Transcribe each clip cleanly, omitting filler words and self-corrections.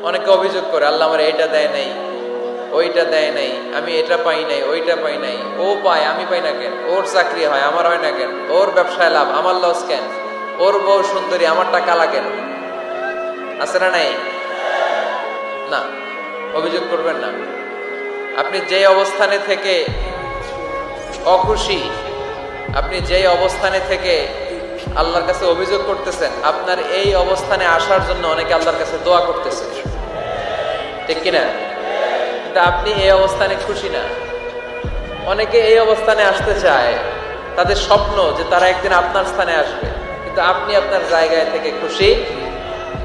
অনেকে অভিযোগ করে আল্লাহ আমার এইটা দেয় নাই, ওইটা দেয় নাই, আমি এটা পাই নাই, ওইটা পাই নাই। ও পায়, আমি পাই না কেন? ওর চাকরি হয়, আমার হয় না কেন? ওর ব্যবসায় লাভ, আমার লস কেন? ওর বউ সুন্দরী, আমারটা কালা কেন? আছে না নাই? না, অভিযোগ করবেন না। আপনি যে অবস্থানে থেকে অখুশি, আপনি যেই অবস্থানে থেকে আল্লাহর কাছে অভিযোগ করতেছেন, আপনার এই অবস্থানে আসার জন্য অনেকে আল্লাহর কাছে দোয়া করতেছে, ঠিক কিনা? কিন্তু আপনি এই অবস্থানে খুশি না। অনেকে এই অবস্থানে আসতে চায়, তাদের স্বপ্ন যে তারা একদিন আপনার স্থানে আসবে, কিন্তু আপনি আপনার জায়গায় থেকে খুশি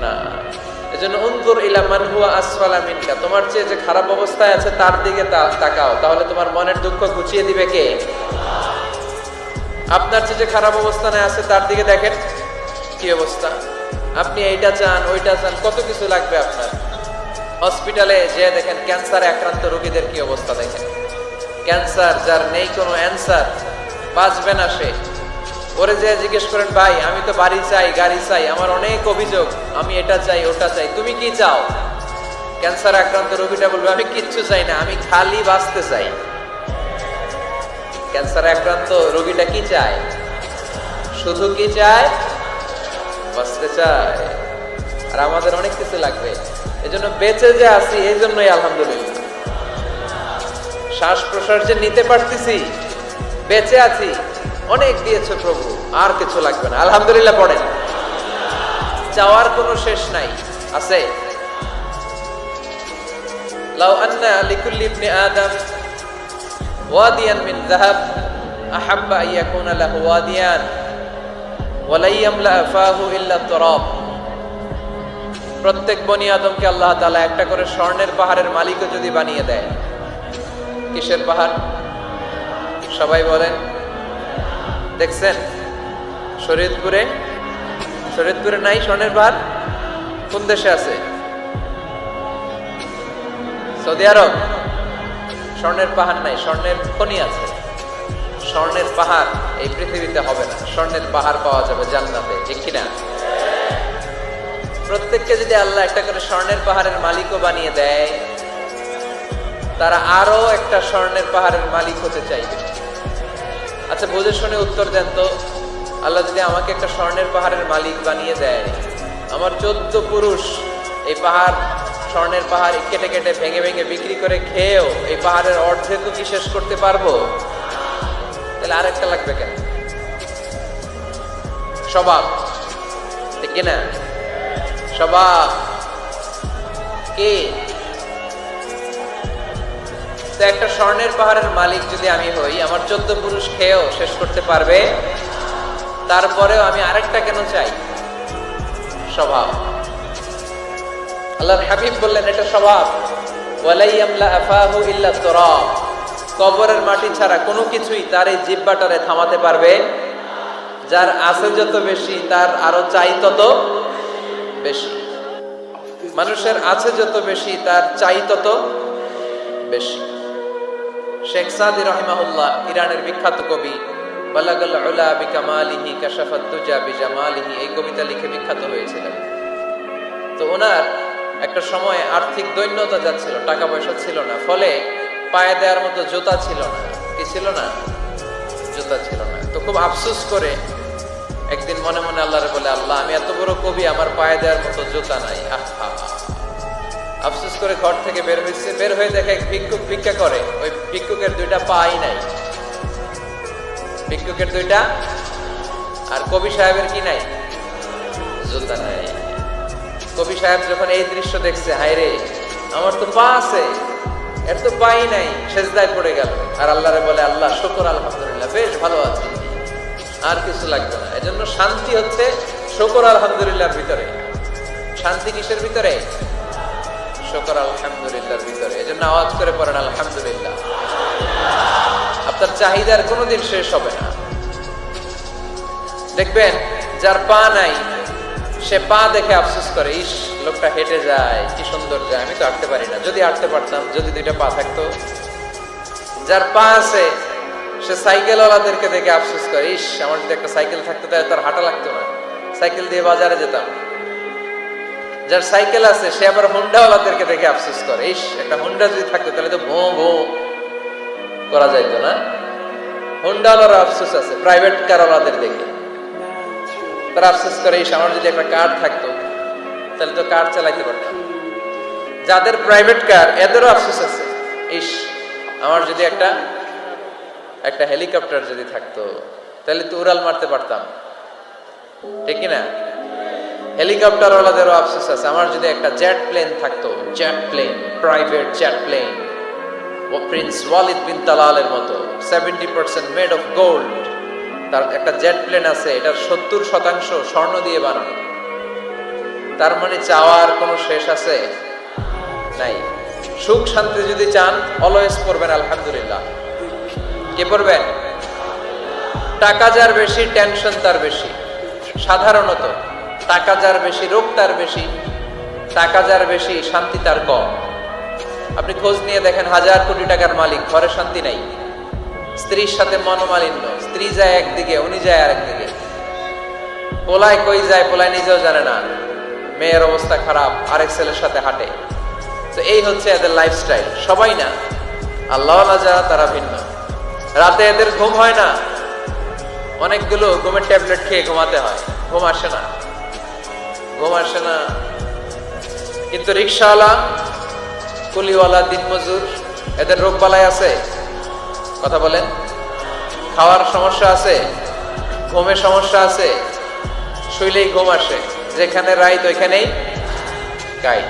না। এজন্য উনজুর ইলা মান হুয়া আসফালা মিনকা, তোমার চেয়ে যে খারাপ অবস্থায় আছে তার দিকে তাকাও, তাহলে তোমার মনের দুঃখ ঘুচিয়ে দিবে কে? আপনার চেয়ে যে খারাপ অবস্থানে আছে তার দিকে দেখেন কি অবস্থা। আপনি এইটা চান, ওইটা চান, কত কিছু লাগবে আপনার। হসপিটালে যে দেখেন ক্যান্সারে আক্রান্ত রোগীদের কি অবস্থা দেখেন। ক্যান্সার যার নেই কোনো অ্যান্সার, বাঁচবে না সে। ওরে যে জিজ্ঞেস করেন, ভাই আমি তো বাড়ি চাই, গাড়ি চাই, আমার অনেক অভিযোগ, আমি এটা চাই, ওটা চাই, তুমি কি চাও? ক্যান্সার আক্রান্ত রোগীটা বলবে, আমি কিচ্ছু চাই না, আমি খালি বাঁচতে চাই। ক্যান্সার আক্রান্ত রোগীটা কি চায়? শুধু কি চায়? বাঁচতে চায়। আর আমাদের অনেক কিছু লাগবে। এজন্য বেঁচে যে আছি, এই জন্যই আলহামদুলিল্লাহ। শ্বাস প্রশ্বাস যে নিতে পারতেছি, বেঁচে আছি, অনেক দিয়েছে প্রভু, আর কিছু লাগবে না, আলহামদুলিল্লাহ পড়েন। চাওয়ার কোনো শেষ নাই, আছে? লাউ আন্না লিকুল্লি ইবনি আদম ওয়াদিয়ান মিন যাহাব আহাব্বা আন ইয়াকুনা লাহু ওয়াদিয়ান ওয়া লা ইয়ামলা ফাহু ইল্লা তুরাব। প্রত্যেক বনি আদমকে আল্লাহ তাআলা একটা করে স্বর্ণের পাহাড়ের মালিকও যদি বানিয়ে দেয়। কিসের পাহাড়? সবাই বলেন। দেখছেন শরীয়তপুরে? শরীয়তপুরে নাই স্বর্ণের পাহাড়? কোন দেশে আছে? সৌদি আরব। স্বর্ণের পাহাড় নাই, স্বর্ণের খনি আছে। স্বর্ণের পাহাড় এই পৃথিবীতে হবে না, স্বর্ণের পাহাড় পাওয়া যাবে জান্নাতে, ঠিক কিনা? প্রত্যেককে যদি আল্লাহ একটা করে স্বর্ণের পাহাড়ের মালিকও বানিয়ে দেয়, তারা আরো একটা স্বর্ণের পাহাড়ের মালিক হতে চাইবে। আচ্ছা বুঝে শুনে উত্তর দেন তো, আল্লাহ যদি আমাকে একটা স্বর্ণের পাহাড়ের মালিক বানিয়ে দেয়, আমার 14 পুরুষ এই পাহাড়, স্বর্ণের পাহাড় কেটে কেটে ভেঙে ভেঙে বিক্রি করে খেয়েও এই পাহাড়ের অর্ধেকও কি শেষ করতে পারবো? তাহলে আরেকটা লাগবে কেন? স্বভাব, ঠিক কিনা? স্বভাব কি? তো একটা স্বর্ণের পাহাড়ের মালিক যদি আমি হই, আমার 14 পুরুষ খেয়েও শেষ করতে পারবে, তারপরেও আমি আরেকটা কেন চাই? স্বভাব। আল্লাহর হাবিব বললেন এটা স্বভাব। ওয়ালা ইয়ামলা আফাহু ইল্লা তুরাব। কবরের মাটি ছাড়া কোনো কিছুই তার এই জিহ্বাটারে থামাতে পারবে। যার আছে যত বেশি, তার আরো চাই তত বেশি। মানুষের আছে যত বেশি, তার চাই তত বেশি। শেখ সাদি রাহিমাহুল্লাহ, ইরানের বিখ্যাত কবি, বালাগাল উলা বিকামালিহি কাশাফাত দুজা বিজামালিহি, এই কবিতা লিখে বিখ্যাত হয়েছিলেন। তো ওনার একটা সময় আর্থিক দৈন্যতা যাচ্ছিল, টাকা পয়সা ছিল না, ফলে পায়ে দেওয়ার মতো জুতা ছিল না। কি ছিল না? জুতা ছিল না। তো খুব আফসোস করে একদিন মনে মনে আল্লাহরে বলে, আল্লাহ আমি এত বড় কবি, আমার পায়ে দেওয়ার মতো জুতা নাই। আহা, আফসোস করে ঘর থেকে বের হয়েছে। বের হয়ে দেখে এক ভিক্ষুক ভিক্ষা করে, ওই ভিক্ষুকের 2টা পাই নাই। ভিক্ষুকের 2টা, আর কবি সাহেবের কি নাই? জুতা নাই। কবি সাহেব যখন এই দৃশ্য দেখছে, হায় রে, আমার তো পা আছে, এর তো পাই নাই, সেজদায় পড়ে গেল। আর আল্লাহরে বলে, আল্লাহ শুকর, আলহামদুলিল্লাহ, বেশ ভালো আছি, আর কিছু লাগবে না। এজন্য শান্তি হচ্ছে শুকর আলহামদুলিল্লাহর ভিতরে। শান্তি কিসের ভিতরে? শুকর আলহামদুলিল্লাহর ভিতরে। এজন্য আওয়াজ করে পড়েন আলহামদুলিল্লাহ। আপনার চাহিদার কোনোদিন শেষ হবে না। দেখবেন যার পা নাই, সে পা দেখে আফসোস করে, ইস লোকটা হেঁটে যায়, কি সুন্দর যায়, আমি তো হাঁটতে পারি না, যদি হাঁটতে পারতাম, যদি 2টা পা থাকতো। যার পা আছে, সে সাইকেলওয়ালাদেরকে দেখে আফসোস করে, ইস আমার যদি একটা সাইকেল থাকতো তাহলে তার হাঁটা লাগতো না, সাইকেল দিয়ে বাজারে যেতাম। যার সাইকেল আছে সে আবার হুন্ডাওয়ালাদেরকে দেখে আফসোস করে, ইস একটা হুন্ডা যদি থাকতো তাহলে তো ভো ভো করা যাইতো না। হুন্ডাওয়ালার আফসোস আছে প্রাইভেট কারওয়ালাদের দেখে, তারা আফসোস করে ইস আমার যদি একটা কার থাকতো তাহলে তো কার চালাইতে পারতাম। যাদের প্রাইভেট কার এদেরও আফসোস আছে, ইস আমার যদি একটা হেলিকপ্টার যদি থাকতো তাহলে তো উড়াল মারতে পারতাম, ঠিক না? হেলিকপ্টার ওয়ালাদেরও আফসোস আছে, আমার যদি একটা জেট প্লেন থাকতো, jet plane, private jet plane, ও প্রিন্স ওয়ালিদ বিন তালালের মতো 70% মেড অফ গোল্ড, তার একটা জেট প্লেন আছে, এটার 70% স্বর্ণ দিয়ে বানানো। তার মানে চাওয়ার কোনো শেষ আছে নাই। সুখ শান্তি যদি চান অলওয়েজ পড়বেন আলহামদুলিল্লাহ। কে পড়বেন? টাকা যার বেশি টেনশন তার বেশি। সাধারণত টাকা যার বেশি রোগ তার বেশি, টাকা যার বেশি শান্তি তার কম। আপনি খোঁজ নিয়ে দেখেন, 1000 কোটি টাকার মালিক, ঘরে শান্তি নাই, স্ত্রীর সাথে মনোমালিন্য, স্ত্রী যায় একদিকে উনি যায় আরেকদিকে, পোলায় কই যায় পোলায় নিজেও জানে না, মেয়ের অবস্থা খারাপ, আরেক ছেলের সাথে হাঁটে। তো এই হচ্ছে এদের লাইফস্টাইল। সবাই না, আল্লাহওয়ালা যারা তারা ভিন্ন। রাতে এদের ঘুম হয় না, অনেকগুলো ঘুমের ট্যাবলেট খেয়ে ঘুমাতে হয়, ঘুম আসে না, ঘুম আসে না। কিন্তু রিক্সাওয়ালা, কুলিওয়ালা, দিনমজুর, এদের রোগ বালাই আছে? কথা বলেন। খাওয়ার সমস্যা আছে, ঘুমের সমস্যা আছে, শুইলেই ঘুম আসে, যেখানে রাইত ওইখানেই গাই।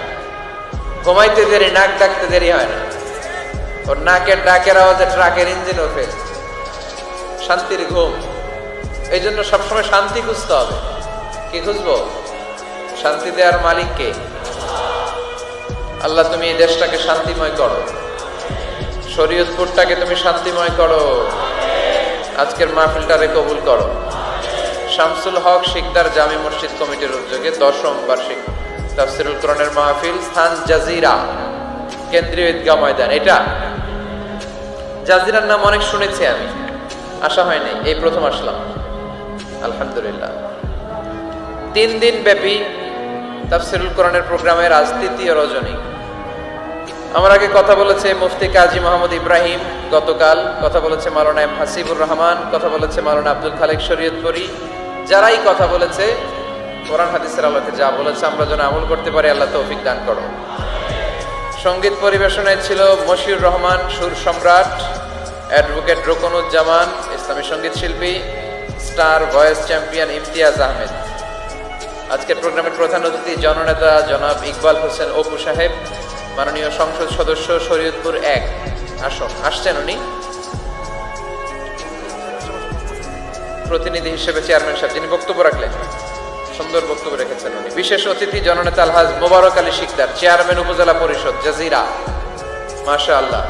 ঘুমাইতে দেরি, নাক ডাকতে দেরি হয় না, ওর নাকের ডাকের আওয়াজে ট্রাকের ইঞ্জিনও ফেল। শান্তির ঘুম। এই জন্য সবসময় শান্তি খুঁজতে হবে। কি খুঁজবো? শান্তি দেওয়ার মালিক কে? আল্লাহ তুমি এই দেশটাকে শান্তিময় করো, শরীয়তপুরটাকে তুমি শান্তিময় করো, আজকের মাহফিলটারে কবুল করো। শামসুল হক শিকদার জামি মসজিদ কমিটির উদ্যোগে 10ম বার্ষিক তাফসীরুল কোরআনের মাহফিল, স্থান জাজিরা, কেন্দ্রীয় ঈদগাহ ময়দান। এটা জাজিরার নাম অনেক শুনেছি আমি, আসা হয় নাই, এই প্রথম আসলাম আলহামদুলিল্লাহ। 3 দিন ব্যাপী তাফসীরুল কোরআনের প্রোগ্রামের আজ 3য় রজনী। আমার আগে কথা বলেছে মুফতি কাজী মোহাম্মদ ইব্রাহিম, গতকাল কথা বলেছে মাওলানা এম হাসিবুর রহমান, কথা বলেছে মাওলানা আব্দুল খালেক শরীয়তপুরী। যারাই কথা বলেছে কোরআন হাদিসের আলোকে যা বলেছে আমরা যেন আমল করতে পারি, আল্লাহ তৌফিক দান করো। সঙ্গীত পরিবেশনায় ছিল মশিউর রহমান সুর সম্রাট, অ্যাডভোকেট রোকনুজ্জামান ইসলামী সঙ্গীত শিল্পী, star voice champion Imtiaz Ahmed. আজকের প্রোগ্রামের প্রধান অতিথি জননেতা জনাব ইকবাল হোসেন অপু সাহেব, মাননীয় সংসদ সদস্য শরীয়তপুর 1 আসন, আসছেন উনি প্রতিনিধি হিসেবে, চেয়ারম্যান সাহেব যিনি বক্তব্য রাখলেন, সুন্দর বক্তব্য রেখেছেন উনি। বিশেষ অতিথি জননেতা আলহাজ মোবারক আলী শিকদার, চেয়ারম্যান উপজেলা পরিষদ জাজিরা। মাশাআল্লাহ,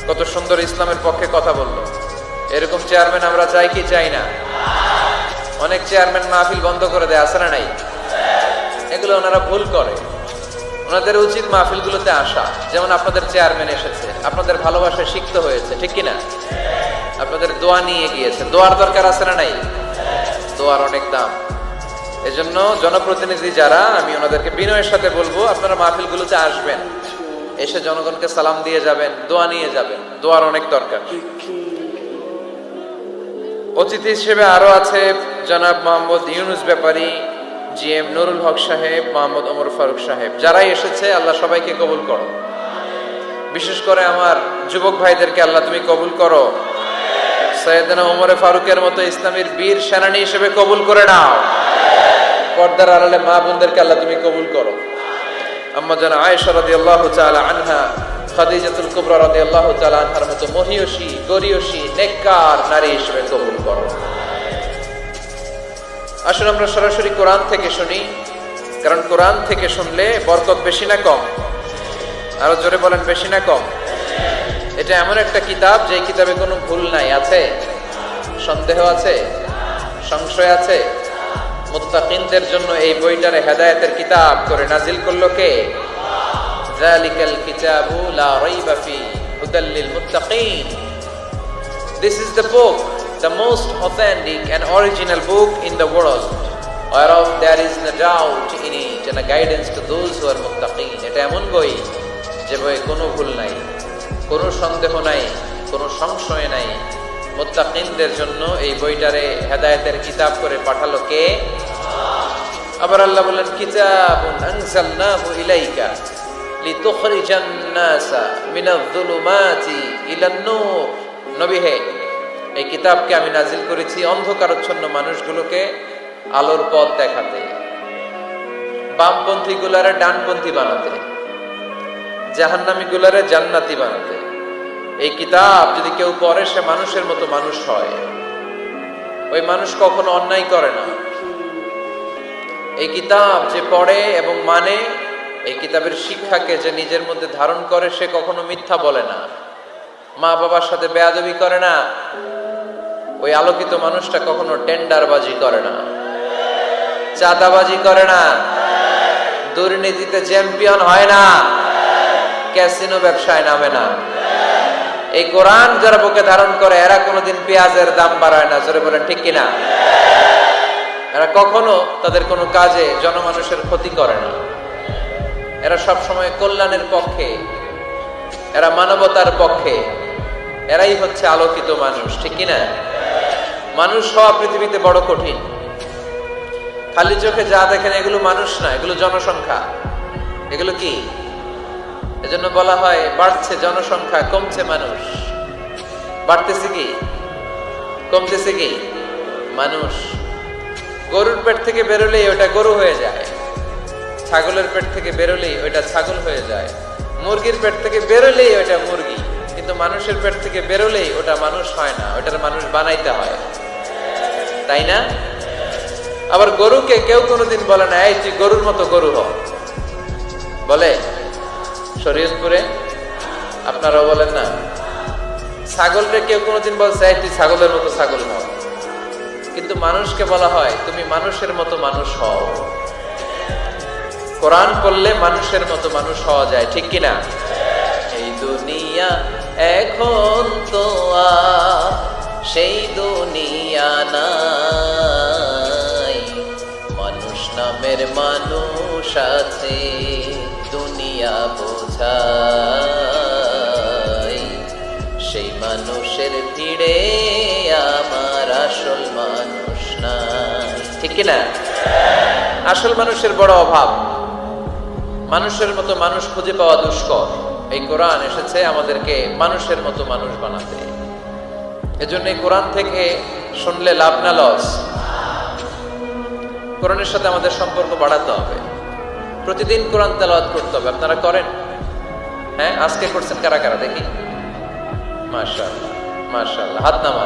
কত সুন্দর ইসলামের পক্ষে কথা বললো। এরকম চেয়ারম্যান আমরা চাই কি চাই না? অনেক চেয়ারম্যান মাহফিল বন্ধ করে দেয়, আছে না নাই? এগুলো ওনারা ভুল করে। ওনাদের উচিত মাহফিলগুলোতে আসা। যেমন আপনাদের চেয়ারম্যান এসেছে, আপনাদের ভালোবাসায় সিক্ত হয়েছে, ঠিক কিনা? আপনাদের দোয়া নিয়ে গিয়েছে, দোয়ার দরকার আছে না নাই? দোয়ার অনেক দাম। এজন্য জনপ্রতিনিধি যারা, আমি ওনাদেরকে বিনয়ের সাথে বলবো আপনারা মাহফিলগুলোতে আসবেন, এসে জনগণকে সালাম দিয়ে যাবেন, দোয়া নিয়ে যাবেন, দোয়ার অনেক দরকার। অতিথি হিসেবে আরো আছে জনাব মোহাম্মদ ইউনুস ব্যাপারী, জিএম নুরুল হক সাহেব, মোহাম্মদ ওমর ফারুক সাহেব। যারাই এসেছে আল্লাহ সবাইকে কবুল করো। বিশেষ করে আমার যুবক ভাইদেরকে আল্লাহ তুমি কবুল করো। সৈয়দনা ওমর ফারুকের মতো ইসলামের বীর সেনানী হিসেবে কবুল করে নাও। পর্দার আড়ালে মা বোনদেরকে আল্লাহ তুমি কবুল করো। আম্মা জান আয়েশা রাদিয়াল্লাহু তাআলা আনহা, খাদিজাতুল কুবরা রাদিয়াল্লাহু তাআলা আনহার মতো মহিয়সী, গরিয়সী, নেককার নারী হিসেবে কবুল করো। আসুন আমরা সরাসরি কোরআন থেকে শুনি, কারণ কোরআন থেকে শুনলে বরকত বেশি না কম? আরো জোরে বলেন, বেশি না কম? এটা এমন একটা কিতাব যে কিতাবে কোনো ভুল নাই। আছে? সন্দেহ আছে? সংশয় আছে? মুত্তাকিনদের জন্য এই বইটারে হেদায়েতের কিতাব করে নাজিল করলো কে? যালিকাল কিতাবু লা রাইবা ফি হুদাল লিল মুত্তাকিন। This is the book, the most authentic and original book in the world. whereof there is no doubt in it and a guidance to those who are muttaqin. এটা এমন বই যে বইয়ে কোনো ভুল নাই, কোনো সন্দেহ নাই, কোনো সংশয় নাই। মুত্তাকিনদের জন্য এই বইটারে হেদায়েতের কিতাব করে পাঠালো কে? আবার আল্লাহ বলেন কিতাবুন আনজালনাহু ইলাইকা লিতুখরিজান নাসা মিনায-যুলুমাতি ইলান-নূর। নবী হে, এই কিতাবকে আমি নাজিল করেছি অন্ধকারাচ্ছন্ন মানুষগুলোকে আলোর পথ দেখাতে, বামপন্থী গুলারে ডানপন্থী বানাতে, জাহান্নামী গুলারে জান্নাতি বানাতে। এই কিতাব যদি কেউ পড়ে সে মানুষের মতো মানুষ হয়। ওই মানুষ কখনো অন্যায় করে না। এই কিতাব যে পড়ে এবং মানে, এই কিতাবের শিক্ষাকে যে নিজের মধ্যে ধারণ করে সে কখনো মিথ্যা বলে না, মা বাবার সাথে বেয়াদবি করে না। ওই আলোকিত মানুষটা কখনো টেন্ডারবাজি করে না, চাঁদাবাজি করে না, দুর্নীতিতে চ্যাম্পিয়ন হয় না, ক্যাসিনো ব্যবসায় নামে না। এই কোরআন যারা বুকে ধারণ করে এরা কোনোদিন পেঁয়াজের দাম বাড়ায় না। জোরে বলেন ঠিক কিনা? এরা কখনো তাদের কোনো কাজে জনমানুষের ক্ষতি করে না। এরা সব সময় কল্যাণের পক্ষে, এরা মানবতার পক্ষে। এরাই হচ্ছে আলোকিত মানুষ, ঠিক কিনা? মানুষ হওয়া পৃথিবীতে বড় কঠিন। খালি চোখে যা দেখেন এগুলো মানুষ না, এগুলো জনসংখ্যা। এগুলো কি? এজন্য বলা হয় বাড়ছে জনসংখ্যা, কমছে মানুষ। বাড়তেছে কি, কমতেছে কি? মানুষ। গরুর পেট থেকে বেরোলেই ওটা গরু হয়ে যায়, ছাগলের পেট থেকে বেরোলেই ওইটা ছাগল হয়ে যায়, মুরগির পেট থেকে বেরোলেই ওইটা মুরগি। কিন্তু মানুষের পেট থেকে বেরোলেই ওটা মানুষ হয় না, ওটার মানুষ বানাইতে হয়, তাই না? আবার গরুকে কেউ কোনোদিন বলে না এই তুই গরুর মতো গরু হ, বলে? শরীয়তপুরে আপনারাও বলেন না? ছাগলকে কেউ কোনোদিন বলছে এই তুই ছাগলের মতো ছাগল হও। কিন্তু মানুষকে বলা হয় তুমি মানুষের মতো মানুষ হও। কোরআন পড়লে মানুষের মতো মানুষ হওয়া যায়, ঠিক কিনা? এই দুনিয়া এখন তো আর সেই দুনিয়া নাই, মানুষ নামের মানুষ আছে দুনিয়া বোঝাই, সেই মানুষের ভিড়ে আমার আসল মানুষ নাই, ঠিক কিনা? আসল মানুষের বড় অভাব। মানুষের মতো মানুষ খুঁজে পাওয়া দুষ্কর। এই কোরআন এসেছে আমাদেরকে মানুষের মতো মানুষ বানাতে। এজন্য এই কোরআন থেকে শুনলে লাভ না লস? কোরআনের সাথে আমাদের সম্পর্ক বাড়াতে হবে। প্রতিদিন কোরআন তেলাওয়াত করতে হবে। আপনারা করেন? হ্যাঁ, আজকে করছেন কারা কারা দেখি? মাশাআল্লাহ, মাশাআল্লাহ, হাত নামান।